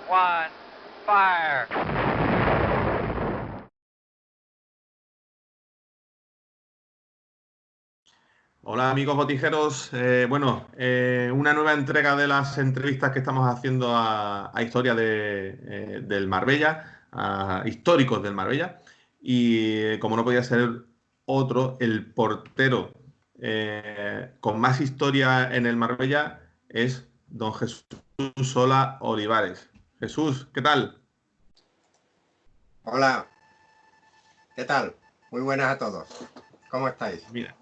one, fire. Hola amigos botijeros, una nueva entrega de las entrevistas que estamos haciendo a historia del Marbella, a históricos del Marbella. Y como no podía ser otro, el portero con más historia en el Marbella es don Jesús Sola Olivares. Jesús, ¿qué tal? Hola, ¿qué tal? Muy buenas a todos. ¿Cómo estáis? Mira,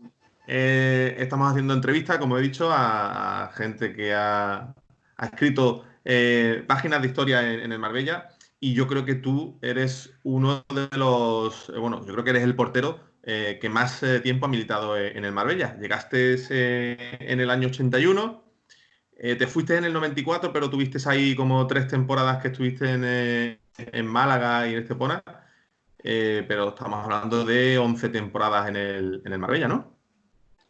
estamos haciendo entrevistas, como he dicho, a gente que ha escrito páginas de historia en el Marbella y yo creo que tú eres uno de los, yo creo que eres el portero que más tiempo ha militado en el Marbella. Llegaste en el año 81, te fuiste en el 94, pero tuviste ahí como 3 temporadas que estuviste en Málaga y en Estepona, pero estamos hablando de 11 temporadas en el Marbella, ¿no?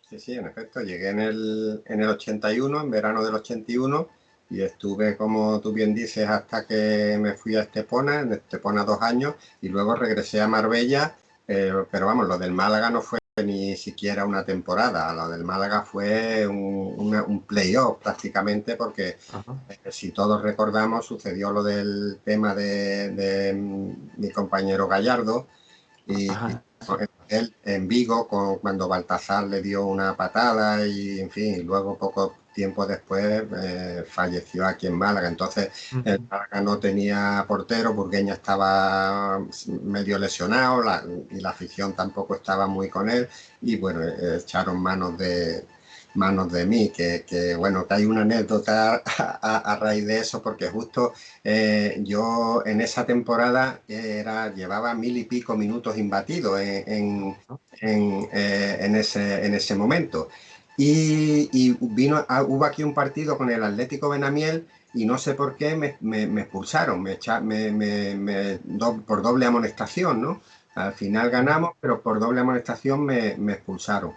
Sí, sí, en efecto, llegué en el 81, en verano del 81, y estuve, como tú bien dices, hasta que me fui a Estepona, en Estepona 2 años, y luego regresé a Marbella, pero vamos, lo del Málaga no fue ni siquiera una temporada, lo del Málaga fue un playoff prácticamente, porque Ajá. si todos recordamos, sucedió lo del tema de mi compañero Gallardo, y Ajá, sí. él en Vigo, cuando Baltasar le dio una patada y, en fin, y luego poco tiempo después falleció aquí en Málaga. Entonces, el Ujú. Málaga no tenía portero, Burgueña estaba medio lesionado y la afición tampoco estaba muy con él. Y bueno, echaron manos de mí, bueno, que hay una anécdota a raíz de eso, porque justo yo en esa temporada llevaba 1000 y pico minutos imbatidos en ese momento. Y hubo aquí un partido con el Atlético Benamiel y no sé por qué me expulsaron, por doble amonestación, ¿no? Al final ganamos, pero por doble amonestación me expulsaron.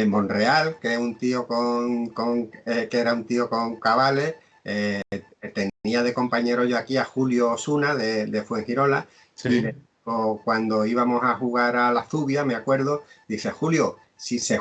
Monreal, que es un tío que era un tío con cabales, tenía de compañero yo aquí a Julio Osuna de Fuengirola, y Sí. cuando íbamos a jugar a la Zubia, me acuerdo, dice: Julio, si se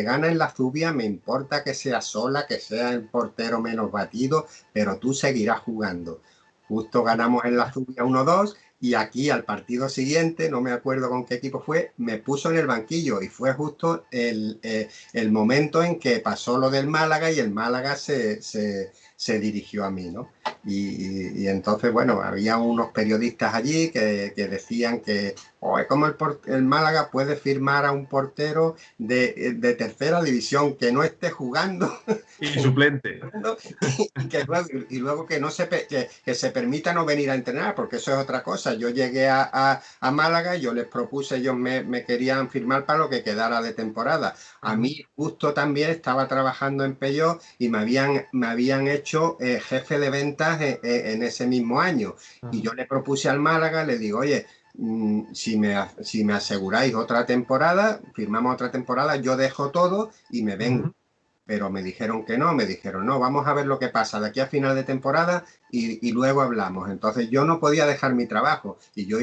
gana en la Zubia, me importa que sea Sola, que sea el portero menos batido, pero tú seguirás jugando. Justo ganamos en la Zubia 1-2, y aquí al partido siguiente, no me acuerdo con qué equipo fue, me puso en el banquillo, y fue justo el momento en que pasó lo del Málaga y el Málaga se dirigió a mí, ¿no? Y entonces, bueno, había unos periodistas allí que decían que, ¿cómo el Málaga puede firmar a un portero de tercera división que no esté jugando? Y suplente. Y luego que no que se permita no venir a entrenar, porque eso es otra cosa. Yo llegué a Málaga y yo les propuse, ellos me querían firmar para lo que quedara de temporada. A Ajá. mí justo también estaba trabajando en Peugeot y me habían hecho jefe de ventas en ese mismo año. Y Ajá. yo le propuse al Málaga, le digo: oye, si me aseguráis otra temporada, firmamos otra temporada, yo dejo todo y me vengo. Ujú. Pero me dijeron que no, me dijeron: no, vamos a ver lo que pasa de aquí a final de temporada y luego hablamos. Entonces yo no podía dejar mi trabajo y yo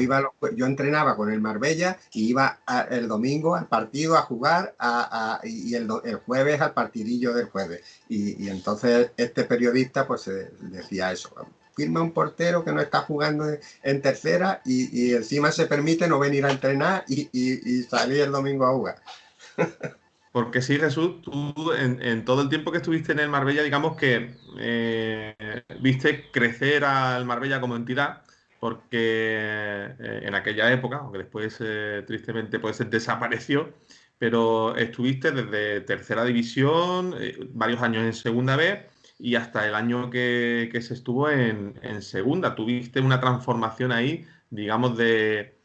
entrenaba con el Marbella y iba el domingo al partido a jugar y el jueves al partidillo del jueves. Y entonces este periodista pues decía eso: firma un portero que no está jugando en tercera y encima se permite no venir a entrenar y salir el domingo a jugar. Porque sí, Jesús, tú en todo el tiempo que estuviste en el Marbella, digamos que viste crecer al Marbella como entidad, porque en aquella época, aunque después tristemente pues desapareció, pero estuviste desde tercera división, varios años en segunda B y hasta el año que se estuvo en segunda. Tuviste una transformación ahí, digamos, de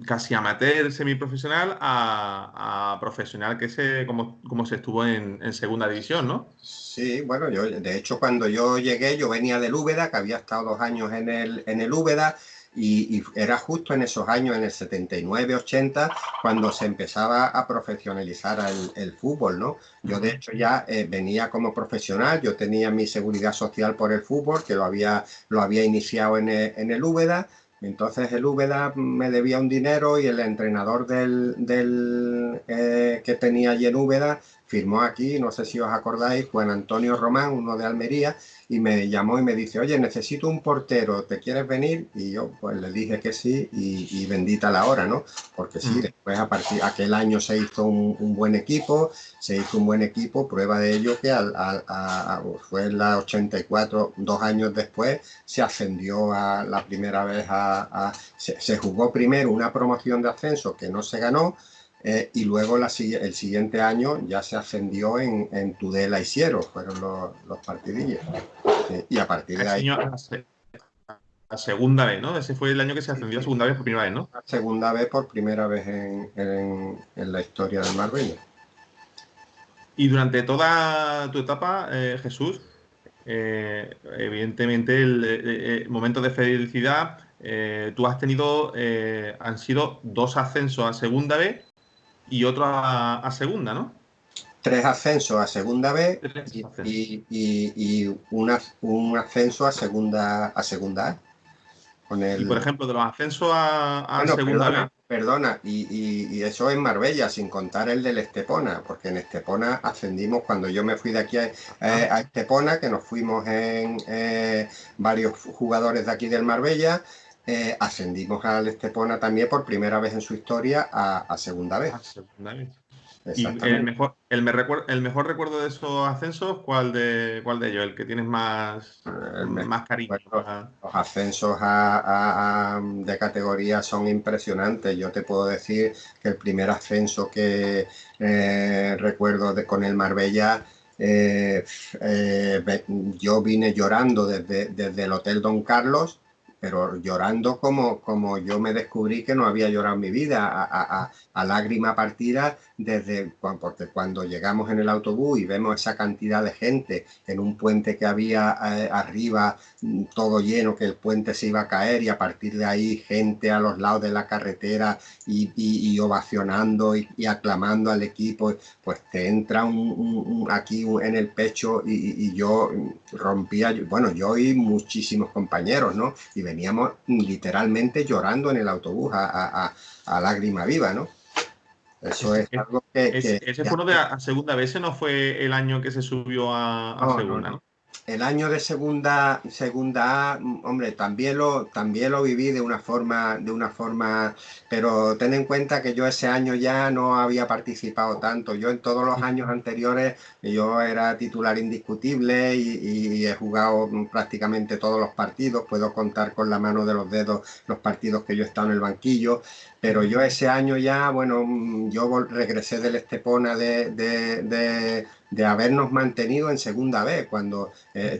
casi amateur, semiprofesional, a profesional como se estuvo en segunda división, ¿no? Sí, bueno, de hecho, cuando yo llegué, yo venía del Úbeda, que había estado 2 años en el Úbeda, y era justo en esos años, en el 79-80, cuando se empezaba a profesionalizar el fútbol, ¿no? Yo de hecho ya venía como profesional, yo tenía mi seguridad social por el fútbol, que lo había iniciado en el Úbeda. Entonces el Úbeda me debía un dinero y el entrenador que tenía allí en Úbeda firmó aquí, no sé si os acordáis, Juan Antonio Román, uno de Almería, y me llamó y me dice, oye, necesito un portero, ¿te quieres venir? Y yo pues le dije que sí y bendita la hora, ¿no? Porque sí, después a partir de aquel año se hizo un buen equipo, prueba de ello que fue en la 84, 2 años después, se ascendió a la primera vez se jugó primero una promoción de ascenso que no se ganó, y luego el siguiente año ya se ascendió en Tudela y Siero, fueron los partidillos. Y a partir de Ese ahí, año a segunda vez, ¿no? Ese fue el año que se ascendió a segunda vez por primera vez, ¿no? la segunda vez por primera vez en la historia del Marbella. Y durante toda tu etapa, Jesús, evidentemente el momento de felicidad, tú has tenido, han sido 2 ascensos a segunda vez y otro a segunda, ¿no? 3 ascensos a segunda vez 3 y, ascensos. y, y, y un ascenso a segunda A. Con Y por el, ejemplo, de los ascensos a bueno, segunda vez, perdona, y eso en Marbella, sin contar el del Estepona, porque en Estepona ascendimos cuando yo me fui de aquí a Estepona, que nos fuimos en varios jugadores de aquí del Marbella, ascendimos al Estepona también por primera vez en su historia a segunda vez. a segunda vez. Y Exactamente. el mejor recuerdo de esos ascensos, ¿cuál de ellos? El que tienes El mejor, más cariño. bueno, los ascensos de categoría son impresionantes. Yo te puedo decir que el primer ascenso que recuerdo con el Marbella, yo vine llorando desde el Hotel Don Carlos, pero llorando como yo me descubrí que no había llorado en mi vida, a lágrima partida, porque cuando llegamos en el autobús y vemos esa cantidad de gente en un puente que había arriba, todo lleno, que el puente se iba a caer, y a partir de ahí gente a los lados de la carretera y ovacionando y aclamando al equipo, pues te entra aquí en el pecho, y yo rompía, bueno, yo y muchísimos compañeros, ¿no? Y veníamos literalmente llorando en el autobús a lágrima viva, ¿no? Eso Ese, es algo que ese fue uno de a segunda vez, ese no fue el año que se subió a no, no, segunda, no. ¿no? El año de segunda A, hombre, también lo viví de una forma, pero ten en cuenta que yo ese año ya no había participado tanto. Yo en todos los años anteriores, yo era titular indiscutible y he jugado prácticamente todos los partidos. Puedo contar con la mano de los dedos los partidos que yo he estado en el banquillo, pero yo ese año ya, bueno, yo regresé del Estepona de habernos mantenido en segunda vez, cuando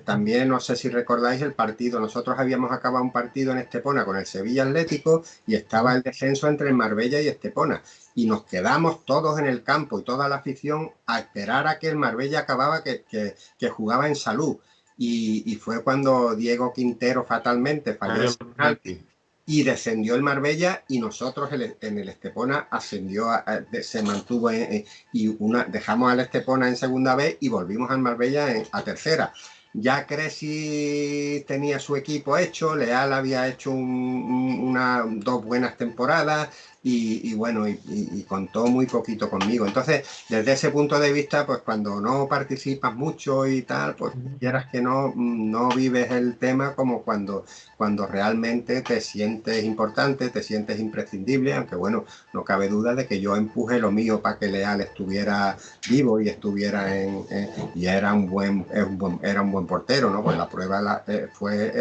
también, no sé si recordáis el partido, nosotros habíamos acabado un partido en Estepona con el Sevilla Atlético y estaba el descenso entre el Marbella y Estepona, y nos quedamos todos en el campo y toda la afición a esperar a que el Marbella acababa, que jugaba en Salud, y fue cuando Diego Quintero fatalmente falló Cayó ese el penalti penalti. y descendió el Marbella, y nosotros en el Estepona ascendió, se mantuvo dejamos al Estepona en segunda vez y volvimos al Marbella a tercera. Ya Cresi tenía su equipo hecho, Leal había hecho 2 buenas temporadas, y bueno, y contó muy poquito conmigo. Entonces, desde ese punto de vista, pues cuando no participas mucho y tal, pues quieras que no vives el tema como cuando realmente te sientes importante, te sientes imprescindible, aunque bueno, no cabe duda de que yo empujé lo mío para que Leal estuviera vivo y estuviera y era un buen portero, ¿no? Pues la prueba fue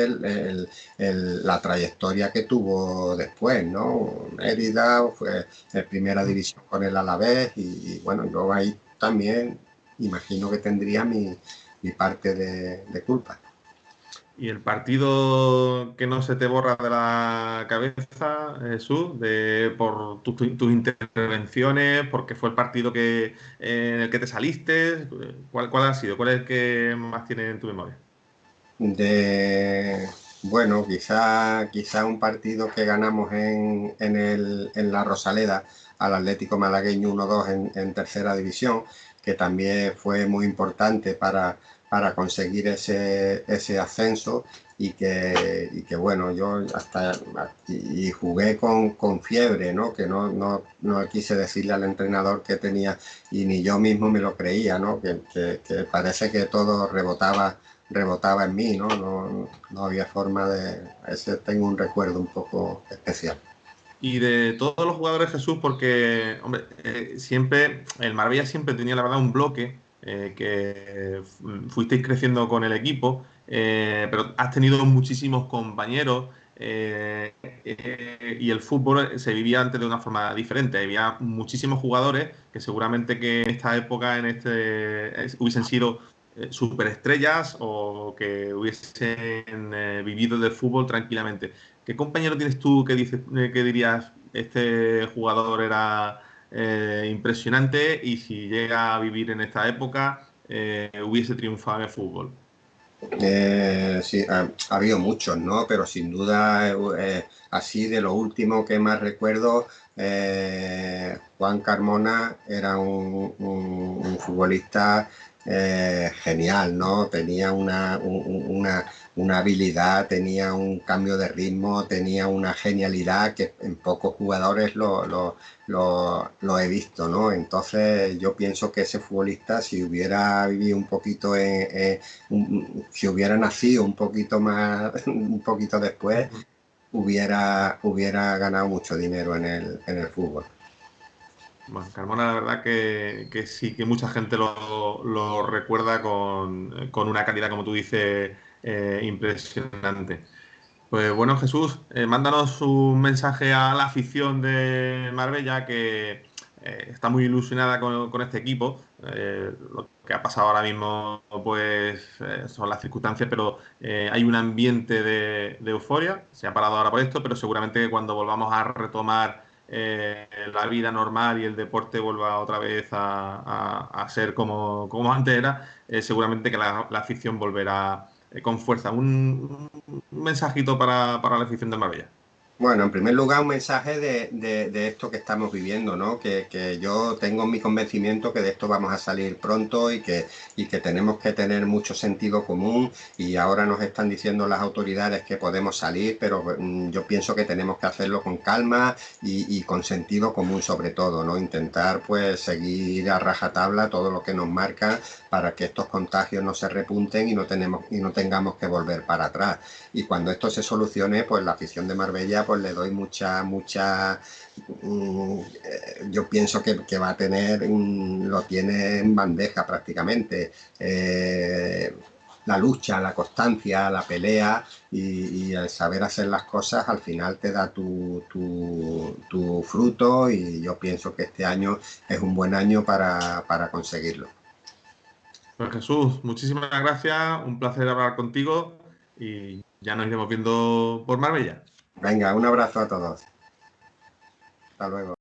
la trayectoria que tuvo después, ¿no? Mérida, fue en primera división con el Alavés, y bueno, yo ahí también imagino que tendría mi parte de culpa. Y el partido que no se te borra de la cabeza, Jesús, por tus intervenciones, porque fue el partido en el que te saliste, ¿cuál ha sido? ¿Cuál es el que más tiene en tu memoria? De Bueno, quizá un partido que ganamos en la Rosaleda al Atlético Malagueño 1-2 en tercera división, que también fue muy importante para conseguir ese ascenso y que bueno, yo y jugué con fiebre, ¿no? Que no quise decirle al entrenador que tenía y ni yo mismo me lo creía, ¿no? Que parece que todo rebotaba en mí, ¿no? No había forma de... Ese tengo un recuerdo un poco especial. Y de todos los jugadores, Jesús, porque, hombre, siempre, el Marbella siempre tenía, la verdad, un bloque que fuisteis creciendo con el equipo, pero has tenido muchísimos compañeros y el fútbol se vivía antes de una forma diferente. Había muchísimos jugadores que seguramente que en esta época hubiesen sido superestrellas o que hubiesen vivido del fútbol tranquilamente. ¿Qué compañero tienes tú que dices, que dirías, este jugador era impresionante y si llega a vivir en esta época hubiese triunfado en el fútbol? Sí, ha habido muchos, ¿no? Pero sin duda, así de lo último que más recuerdo, Juan Carmona era un futbolista genial, ¿no? Tenía una habilidad, tenía un cambio de ritmo, tenía una genialidad que en pocos jugadores lo he visto, ¿no? Entonces yo pienso que ese futbolista, si hubiera vivido un poquito si hubiera nacido un poquito más, un poquito después, Ujú. hubiera ganado mucho dinero en el fútbol. Bueno, Carmona, la verdad que sí, que mucha gente lo recuerda con una calidad, como tú dices, impresionante. Pues bueno, Jesús, mándanos un mensaje a la afición de Marbella que está muy ilusionada con este equipo. Lo que ha pasado ahora mismo, pues, son las circunstancias, pero hay un ambiente de euforia. Se ha parado ahora por esto, pero seguramente cuando volvamos a retomar la vida normal y el deporte vuelva otra vez a ser como antes era, seguramente que la afición volverá con fuerza. Un mensajito para la afición del Marbella. Bueno, en primer lugar, un mensaje de esto que estamos viviendo, ¿no? Que yo tengo mi convencimiento que de esto vamos a salir pronto y que tenemos que tener mucho sentido común y ahora nos están diciendo las autoridades que podemos salir, pero yo pienso que tenemos que hacerlo con calma y con sentido común sobre todo, ¿no? Intentar pues seguir a rajatabla todo lo que nos marca para que estos contagios no se repunten y no tengamos que volver para atrás. Y cuando esto se solucione, pues la afición de Marbella, pues le doy yo pienso que va a tener, lo tiene en bandeja prácticamente. La lucha, la constancia, la pelea y el saber hacer las cosas al final te da tu fruto y yo pienso que este año es un buen año para conseguirlo. Pues Jesús, muchísimas gracias, un placer hablar contigo y ya nos iremos viendo por Marbella. Venga, un abrazo a todos. Hasta luego.